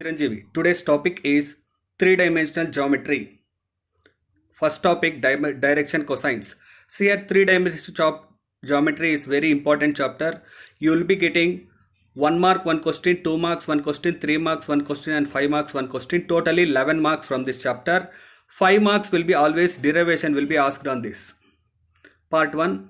Chiranjeevi. Today's topic is three-dimensional geometry. First topic, direction cosines. See here, three-dimensional geometry is very important chapter. You will be getting 1 mark, 1 question, 2 marks, 1 question, 3 marks, 1 question and 5 marks, 1 question. Totally 11 marks from this chapter. 5 marks will be always derivation will be asked on this. Part 1.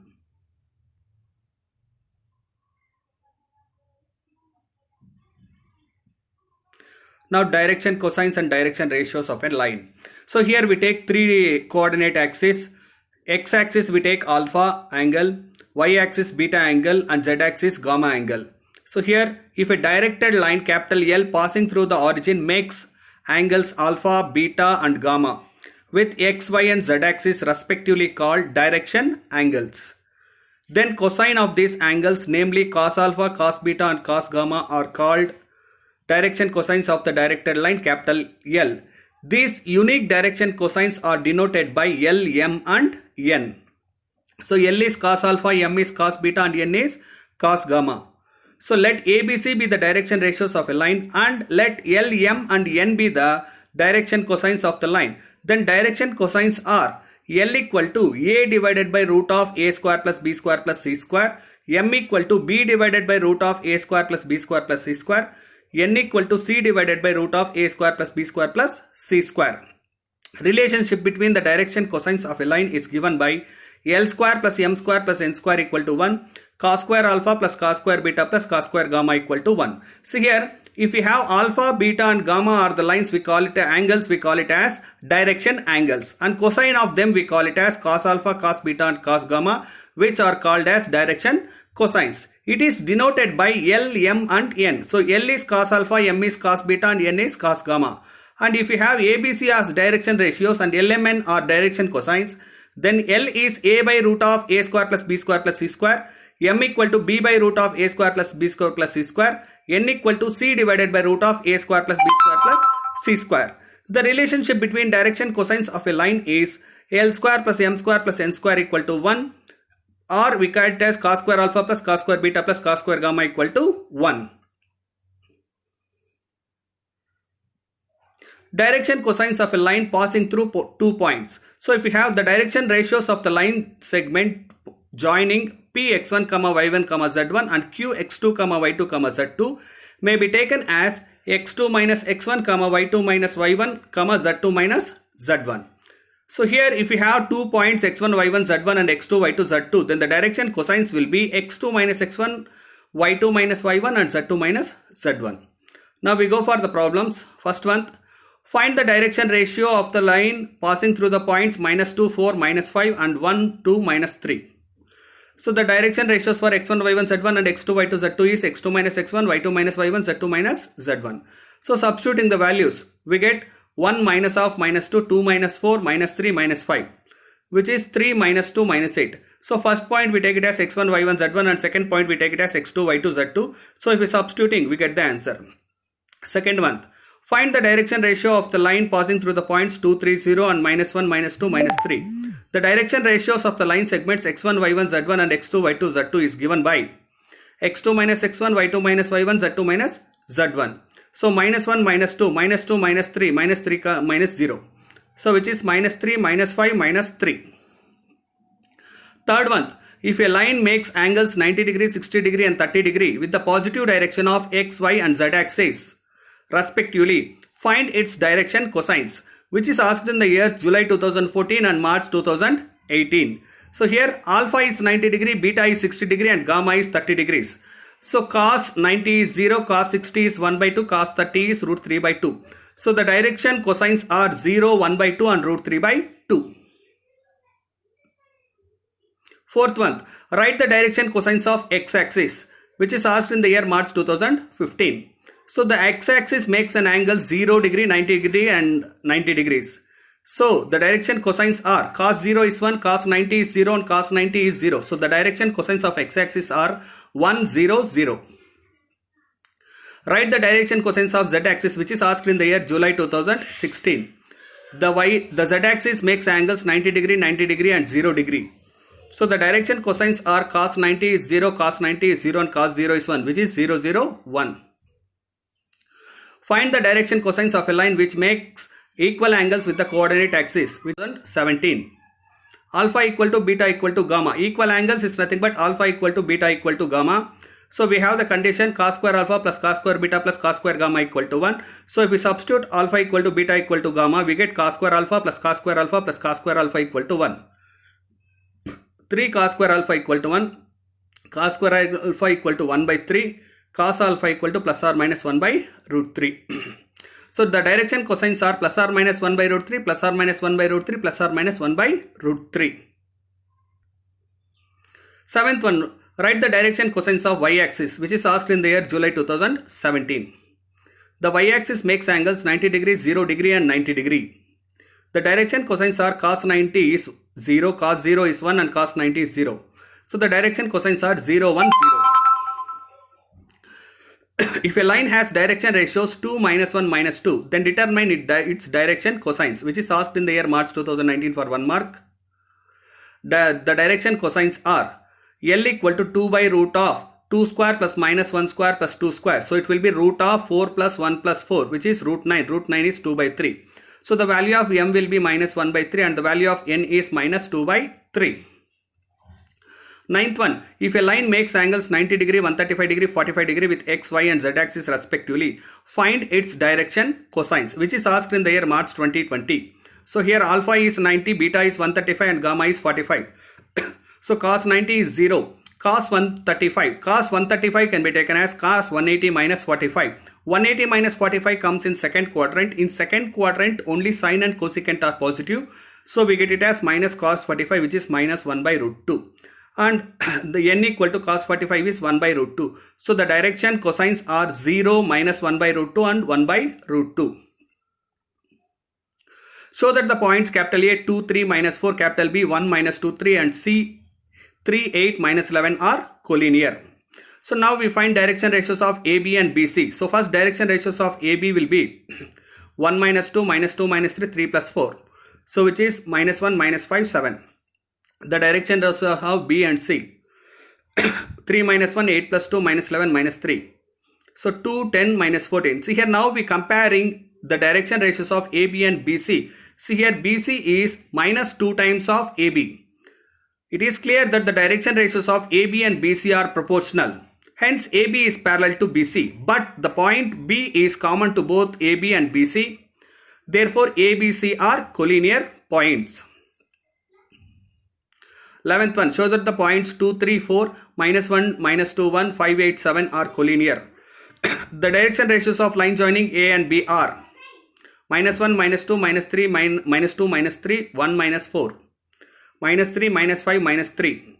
Now direction cosines and direction ratios of a line. So here we take three coordinate axes. X axis we take alpha angle, y axis beta angle and z axis gamma angle. So here if a directed line capital L passing through the origin makes angles alpha, beta and gamma with x, y and z axis respectively called direction angles. Then cosine of these angles, namely cos alpha, cos beta and cos gamma, are called direction cosines of the directed line capital L. These unique direction cosines are denoted by L, M and N. So L is cos alpha, M is cos beta and N is cos gamma. So let ABC be the direction ratios of a line and let L, M and N be the direction cosines of the line. Then direction cosines are L equal to A divided by root of A square plus B square plus C square, M equal to B divided by root of A square plus B square plus C square, N equal to C divided by root of A square plus B square plus C square. Relationship between the direction cosines of a line is given by L square plus M square plus N square equal to 1, cos square alpha plus cos square beta plus cos square gamma equal to 1. See here, if we have alpha, beta and gamma are the lines, we call it angles, we call it as direction angles, and cosine of them we call it as cos alpha, cos beta and cos gamma, which are called as direction cosines. It is denoted by L, M and N. So L is cos alpha, M is cos beta and N is cos gamma. And if we have ABC as direction ratios and LMN are direction cosines, then L is A by root of A square plus B square plus C square, M equal to B by root of A square plus B square plus C square, N equal to C divided by root of A square plus B square plus C square. The relationship between direction cosines of a line is L square plus M square plus N square equal to 1, or we call it as cos square alpha plus cos square beta plus cos square gamma equal to 1. Direction cosines of a line passing through 2 points. So if we have the direction ratios of the line segment joining Px1, y1, z1 and Qx2, y2, z2 may be taken as x2 minus x1, y2 minus y1, z2 minus z1. So here if we have 2 points x1, y1, z1 and x2, y2, z2, then the direction cosines will be x2 minus x1, y2 minus y1 and z2 minus z1. Now we go for the problems. First one, find the direction ratio of the line passing through the points minus 2, 4, minus 5 and 1, 2, minus 3. So the direction ratios for x1, y1, z1 and x2, y2, z2 is x2 minus x1, y2 minus y1, z2 minus z1. So substituting the values, we get 1 minus of minus 2, 2 minus 4, minus 3, minus 5, which is 3 minus 2, minus 8. So first point we take it as x1, y1, z1 and second point we take it as x2, y2, z2. So if we substituting, we get the answer. Second one, find the direction ratio of the line passing through the points 2, 3, 0 and minus 1, minus 2, minus 3. The direction ratios of the line segments x1, y1, z1 and x2, y2, z2 is given by x2 minus x1, y2 minus y1, z2 minus z1. So minus 1, minus 2, minus 2, minus 3, minus 3, minus 0. So which is minus 3, minus 5, minus 3. Third one, if a line makes angles 90 degree, 60 degree and 30 degree with the positive direction of x, y and z axis respectively, find its direction cosines, which is asked in the years July 2014 and March 2018. So here alpha is 90 degree, beta is 60 degree and gamma is 30 degrees. So cos 90 is 0, cos 60 is 1 by 2, cos 30 is root 3 by 2. So the direction cosines are 0, 1 by 2 and root 3 by 2. Fourth one, write the direction cosines of x-axis, which is asked in the year March 2015. So the x-axis makes an angle 0 degree, 90 degree and 90 degrees. So the direction cosines are cos 0 is 1, cos 90 is 0 and cos 90 is 0. So the direction cosines of x-axis are 1, 0, 0. Write the direction cosines of z-axis, which is asked in the year July 2016. The z-axis makes angles 90 degree, 90 degree and 0 degree. So the direction cosines are cos 90 is 0, cos 90 is 0 and cos 0 is 1, which is 0, 0, 1. Find the direction cosines of a line which makes equal angles with the coordinate axis. 17. Alpha equal to beta equal to gamma. Equal angles is nothing but alpha equal to beta equal to gamma. So we have the condition cos square alpha plus cos square beta plus cos square gamma equal to 1. So if we substitute alpha equal to beta equal to gamma, we get cos square alpha plus cos square alpha plus cos square alpha equal to 1. 3 cos square alpha equal to 1. Cos square alpha equal to 1 by 3. Cos alpha equal to plus or minus 1 by root 3. So the direction cosines are plus or minus 1 by root 3, plus or minus 1 by root 3, plus or minus 1 by root 3. Seventh one, write the direction cosines of y-axis, which is asked in the year July 2017. The y-axis makes angles 90 degree, 0 degree and 90 degree. The direction cosines are cos 90 is 0, cos 0 is 1 and cos 90 is 0. So the direction cosines are 0, 1, 0. If a line has direction ratios 2, minus 1, minus 2, then determine its direction cosines, which is asked in the year March 2019 for 1 mark. The direction cosines are L equal to 2 by root of 2 square plus minus 1 square plus 2 square. So it will be root of 4 plus 1 plus 4, which is root 9. Root 9 is 2 by 3. So the value of m will be minus 1 by 3 and the value of n is minus 2 by 3. Ninth one, if a line makes angles 90 degree, 135 degree, 45 degree with x, y and z axis respectively, find its direction cosines, which is asked in the year March 2020. So here alpha is 90, beta is 135 and gamma is 45. So cos 90 is 0, cos 135. Cos 135 can be taken as cos 180 minus 45. 180 minus 45 comes in second quadrant. In second quadrant, only sine and cosecant are positive. So we get it as minus cos 45, which is minus 1 by root 2. And the n equal to cos 45 is 1 by root 2. So the direction cosines are 0, minus 1 by root 2 and 1 by root 2. Show that the points capital A 2, 3, minus 4, capital B 1, minus 2, 3 and C 3, 8, minus 11 are collinear. So now we find direction ratios of AB and BC. So first direction ratios of AB will be 1, minus 2, minus 2, minus 3, 3 plus 4. So which is minus 1, minus 5, 7. The direction ratios of B and C. 3 minus 1, 8 plus 2, minus 11, minus 3. So 2, 10, minus 14. See here now we comparing the direction ratios of AB and BC. See here BC is minus 2 times of AB. It is clear that the direction ratios of AB and BC are proportional. Hence AB is parallel to BC. But the point B is common to both AB and BC. Therefore ABC are collinear points. 11th one, show that the points 2, 3, 4, minus 1, minus 2, 1, 5, 8, 7 are collinear. The direction ratios of line joining A and B are minus 1, minus 2, minus 3, minus 2, minus 3, 1, minus 4, minus 3, minus 5, minus 3.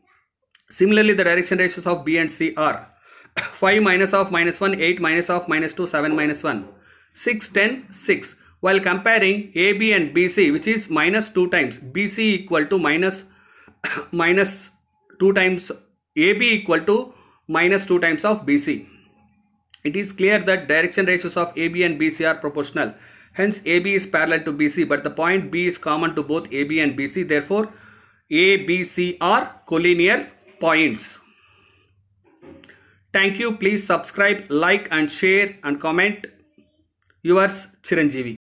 Similarly, the direction ratios of B and C are 5 minus of minus 1, 8 minus of minus 2, 7 minus 1, 6, 10, 6. While comparing AB and BC, which is minus 2 times, BC equal to minus 2 times, AB equal to minus 2 times of BC. It is clear that direction ratios of AB and BC are proportional. Hence AB is parallel to BC, but the point B is common to both AB and BC. Therefore A, B, C are collinear points. Thank you. Please subscribe, like and share and comment. Yours Chiranjeevi.